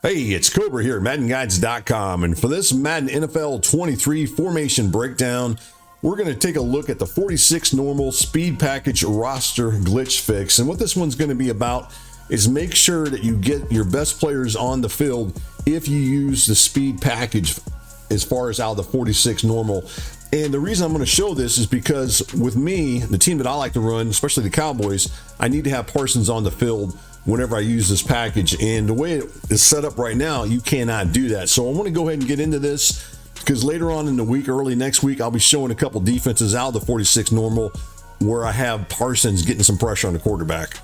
Hey, it's Cobra here at MaddenGuides.com, and for this Madden NFL 23 formation breakdown, we're going to take a look at the 46 normal speed package roster glitch fix. And what this one's going to be about is make sure that you get your best players on the field if you use the speed package as far as out of the 46 normal. And the reason I'm going to show this is because with me, the team that I like to run, especially the Cowboys, I need to have Parsons on the field whenever I use this package. And the way it is set up right now, you cannot do that. So I want to go ahead and get into this because later on in the week, early next week, I'll be showing a couple defenses out of the 46 normal where I have Parsons getting some pressure on the quarterback.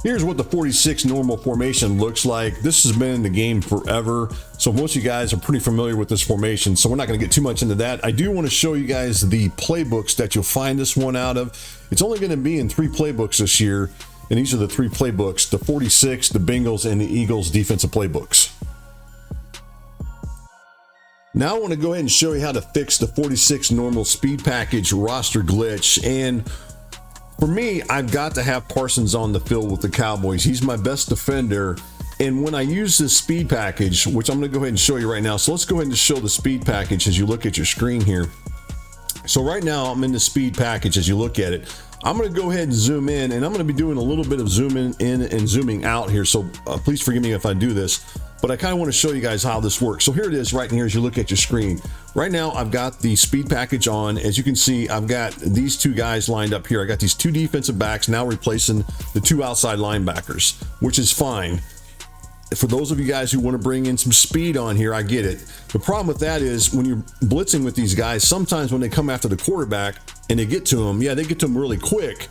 Here's what the 46 normal formation looks like. This has been in the game forever, so most of you guys are pretty familiar with this formation, so we're not going to get too much into that. I do want to show you guys the playbooks that you'll find this one out of. It's only going to be in 3 playbooks this year, and these are the 3 playbooks: the 46, the Bengals, and the Eagles defensive playbooks. Now I want to go ahead and show you how to fix the 46 normal speed package roster glitch. And for me, I've got to have Parsons on the field with the Cowboys. He's my best defender. And when I use this speed package, which I'm going to go ahead and show you right now. So let's go ahead and show the speed package as you look at your screen here. So right now I'm in the speed package as you look at it. I'm going to go ahead and zoom in, and I'm going to be doing a little bit of zooming in and zooming out here. So please forgive me if I do this, but I kind of want to show you guys how this works. So here it is right here as you look at your screen. Right now I've got the speed package on. As you can see, I've got these 2 guys lined up here. I got these 2 defensive backs now replacing the 2 outside linebackers, which is fine. For those of you guys who want to bring in some speed on here, I get it. The problem with that is when you're blitzing with these guys, sometimes when they come after the quarterback and they get to him, yeah, they get to him really quick,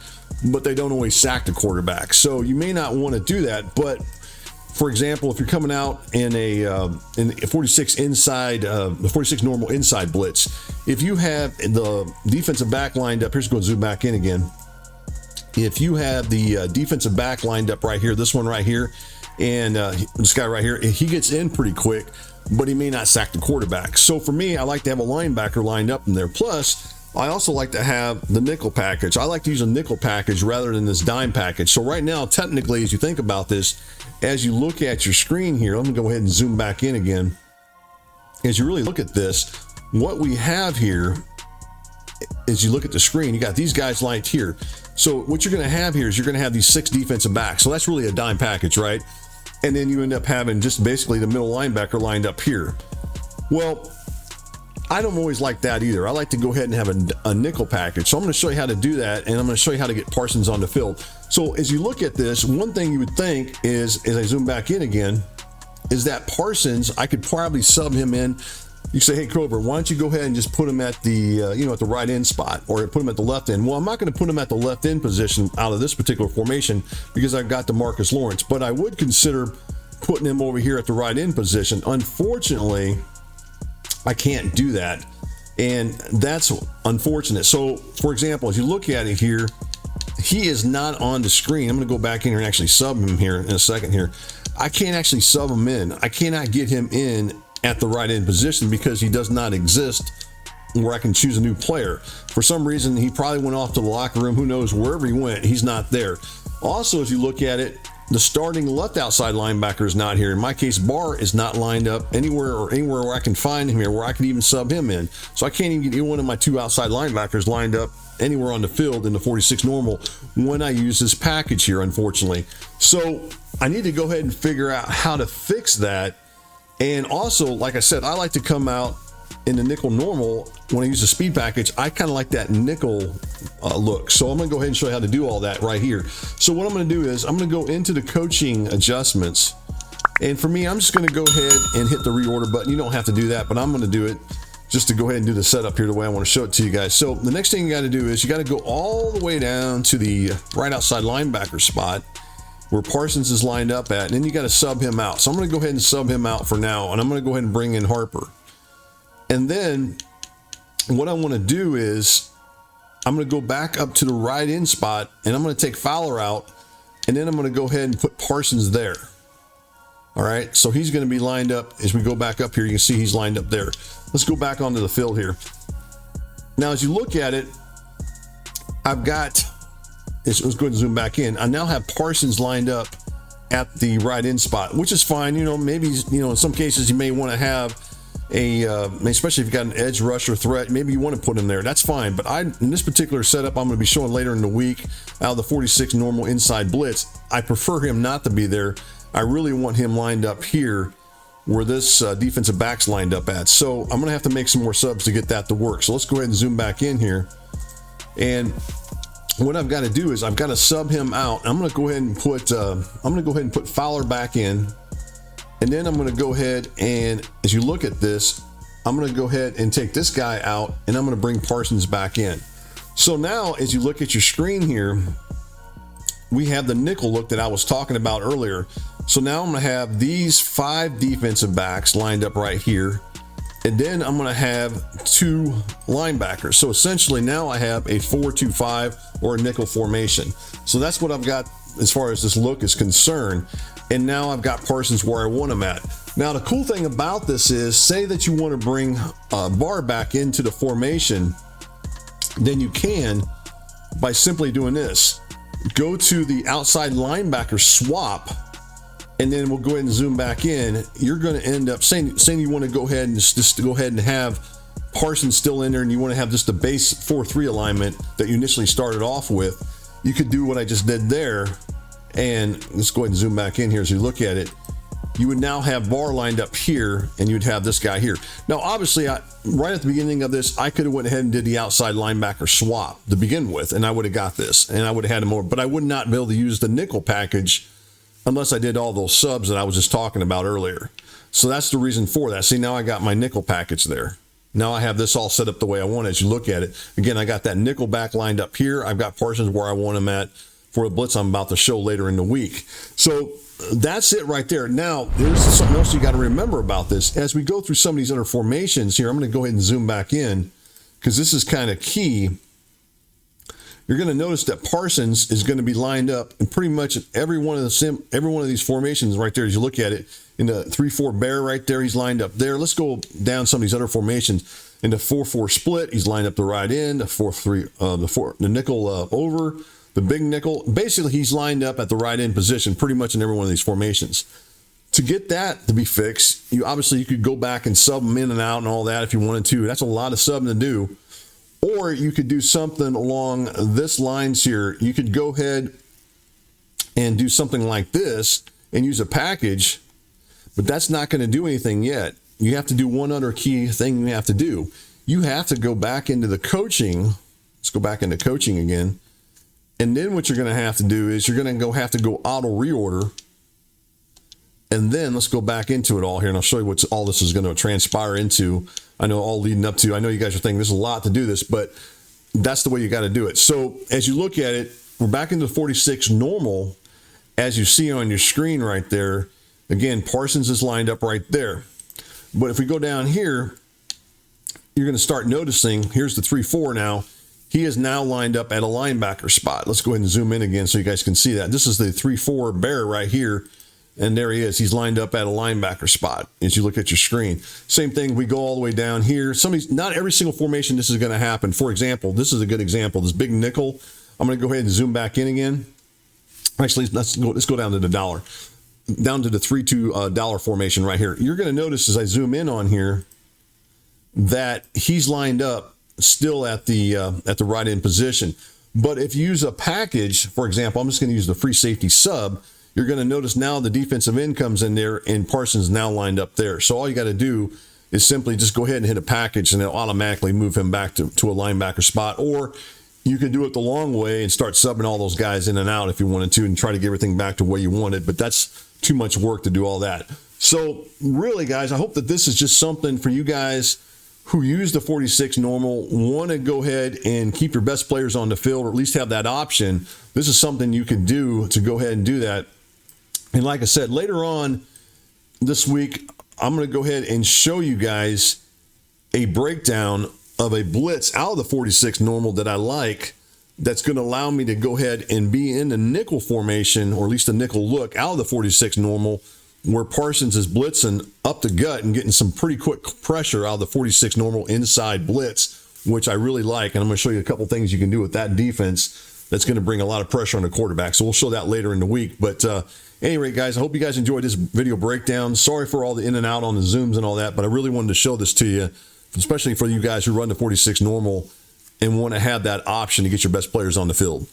but they don't always sack the quarterback. So you may not want to do that. But for example, if you're coming out in a 46 inside, the 46 normal inside blitz, if you have the defensive back lined up, here's going to zoom back in again. If you have the defensive back lined up right here, this one right here, and this guy right here, he gets in pretty quick, but he may not sack the quarterback. So for me, I like to have a linebacker lined up in there. Plus, I also like to have the nickel package. I like to use a nickel package rather than this dime package. So right now, technically, as you think about this, as you look at your screen here, let me go ahead and zoom back in again. As you really look at this, what we have here, as you look at the screen, you got these guys lined here. So what you're going to have here is you're going to have these 6 defensive backs. So that's really a dime package, right? And then you end up having just basically the middle linebacker lined up here. Well, I don't always like that either. I like to go ahead and have a nickel package. So I'm going to show you how to do that, and I'm going to show you how to get Parsons on the field. So as you look at this, one thing you would think is, as I zoom back in again, is that Parsons, I could probably sub him in. You say, hey, Cobra, why don't you go ahead and just put him at the, at the right end spot, or put him at the left end? Well, I'm not going to put him at the left end position out of this particular formation because I've got DeMarcus Lawrence, but I would consider putting him over here at the right end position. Unfortunately, I can't do that, and that's unfortunate. So, for example, as you look at it here, he is not on the screen. I'm going to go back in here and actually sub him here in a second here. I can't actually sub him in. I cannot get him in at the right end position because he does not exist where I can choose a new player. For some reason, he probably went off to the locker room. Who knows? Wherever he went, he's not there. Also, as you look at it, the starting left outside linebacker is not here. In my case, Barr is not lined up anywhere where I can find him here, where I can even sub him in. So I can't even get either one of my 2 outside linebackers lined up anywhere on the field in the 46 normal when I use this package here, unfortunately. So I need to go ahead and figure out how to fix that. And also, like I said, I like to come out in the nickel normal when I use the speed package. I kind of like that nickel look. So I'm going to go ahead and show you how to do all that right here. So what I'm going to do is I'm going to go into the coaching adjustments. And for me, I'm just going to go ahead and hit the reorder button. You don't have to do that, but I'm going to do it just to go ahead and do the setup here the way I want to show it to you guys. So the next thing you got to do is you got to go all the way down to the right outside linebacker spot where Parsons is lined up at, and then you got to sub him out. So I'm going to go ahead and sub him out for now, and I'm going to go ahead and bring in Harper. And then what I want to do is I'm going to go back up to the right end spot, and I'm going to take Fowler out, and then I'm going to go ahead and put Parsons there. All right, so he's going to be lined up. As we go back up here, you can see he's lined up there. Let's go back onto the field here. Now, as you look at it, I've got, let's go ahead and zoom back in. I now have Parsons lined up at the right end spot, which is fine. You know, maybe, you know, in some cases you may want to have especially if you've got an edge rusher threat, maybe you want to put him there. That's fine. But in this particular setup, I'm going to be showing later in the week out of the 46 normal inside blitz, I prefer him not to be there. I really want him lined up here where this defensive back's lined up at. So I'm going to have to make some more subs to get that to work. So let's go ahead and zoom back in here. And what I've got to do is I've got to sub him out. I'm going to go ahead and put Fowler back in. And then I'm going to go ahead and, as you look at this, I'm going to go ahead and take this guy out, and I'm going to bring Parsons back in. So now, as you look at your screen here, we have the nickel look that I was talking about earlier. So now I'm going to have these 5 defensive backs lined up right here. And then I'm going to have 2 linebackers. So essentially now I have a 4-2-5 or a nickel formation. So that's what I've got as far as this look is concerned. And now I've got Parsons where I want him at. Now, the cool thing about this is, say that you want to bring Barr back into the formation, then you can by simply doing this. Go to the outside linebacker swap, and then we'll go ahead and zoom back in. You're going to end up saying you want to go ahead and just go ahead and have Parsons still in there, and you want to have just the base 4-3 alignment that you initially started off with. You could do what I just did there. And let's go ahead and zoom back in here as you look at it. You would now have Barr lined up here, and you'd have this guy here. Now, obviously, right at the beginning of this, I could have went ahead and did the outside linebacker swap to begin with, and I would have got this, and I would have had him over. But I would not be able to use the nickel package unless I did all those subs that I was just talking about earlier. So that's the reason for that. See, now I got my nickel package there. Now I have this all set up the way I want as you look at it. Again, I got that nickel back lined up here. I've got Parsons where I want him at for a blitz I'm about to show later in the week. So that's it right there. Now, there's something else you got to remember about this. As we go through some of these other formations here, I'm going to go ahead and zoom back in because this is kind of key. You're going to notice that Parsons is going to be lined up in pretty much every one of these formations right there as you look at it. In the 3-4 bear right there, he's lined up there. Let's go down some of these other formations. In the 4-4 split, he's lined up the right end. The 4-3, the nickel over. The big nickel, basically he's lined up at the right end position pretty much in every one of these formations. To get that to be fixed, you could go back and sub them in and out and all that if you wanted to. That's a lot of subbing to do. Or you could do something along this lines here. You could go ahead and do something like this and use a package, but that's not going to do anything yet. You have to do one other key thing you have to do. You have to go back into the coaching. Let's go back into coaching again. And then what you're going to have to do is you're going to have to go auto reorder. And then let's go back into it all here, and I'll show you what all this is going to transpire into. I know all leading up to, I know you guys are thinking there's a lot to do this, but that's the way you got to do it. So as you look at it, we're back into the 46 normal, as you see on your screen right there. Again, Parsons is lined up right there. But if we go down here, you're going to start noticing, here's the 3-4 now. He is now lined up at a linebacker spot. Let's go ahead and zoom in again so you guys can see that. This is the 3-4 bear right here. And there he is. He's lined up at a linebacker spot as you look at your screen. Same thing, we go all the way down here. Not every single formation this is going to happen. For example, this is a good example. This big nickel. I'm going to go ahead and zoom back in again. Actually, let's go down to the dollar. Down to the 3-2 dollar formation right here. You're going to notice as I zoom in on here that he's lined up still at the right end position. But if you use a package, for example, I'm just going to use the free safety sub, you're going to notice now the defensive end comes in there and Parsons now lined up there. So all you got to do is simply just go ahead and hit a package and it'll automatically move him back to a linebacker spot. Or you can do it the long way and start subbing all those guys in and out if you wanted to and try to get everything back to where you wanted. But that's too much work to do all that. So really, guys, I hope that this is just something for you guys who use the 46 normal, want to go ahead and keep your best players on the field, or at least have that option. This is something you can do to go ahead and do that. And like I said, later on this week, I'm going to go ahead and show you guys a breakdown of a blitz out of the 46 normal that I like, that's going to allow me to go ahead and be in the nickel formation, or at least a nickel look out of the 46 normal, where Parsons is blitzing up the gut and getting some pretty quick pressure out of the 46 normal inside blitz, which I really like. And I'm going to show you a couple things you can do with that defense that's going to bring a lot of pressure on the quarterback. So we'll show that later in the week. But Anyway, guys, I hope you guys enjoyed this video breakdown. Sorry for all the in and out on the zooms and all that, but I really wanted to show this to you, especially for you guys who run the 46 normal and want to have that option to get your best players on the field.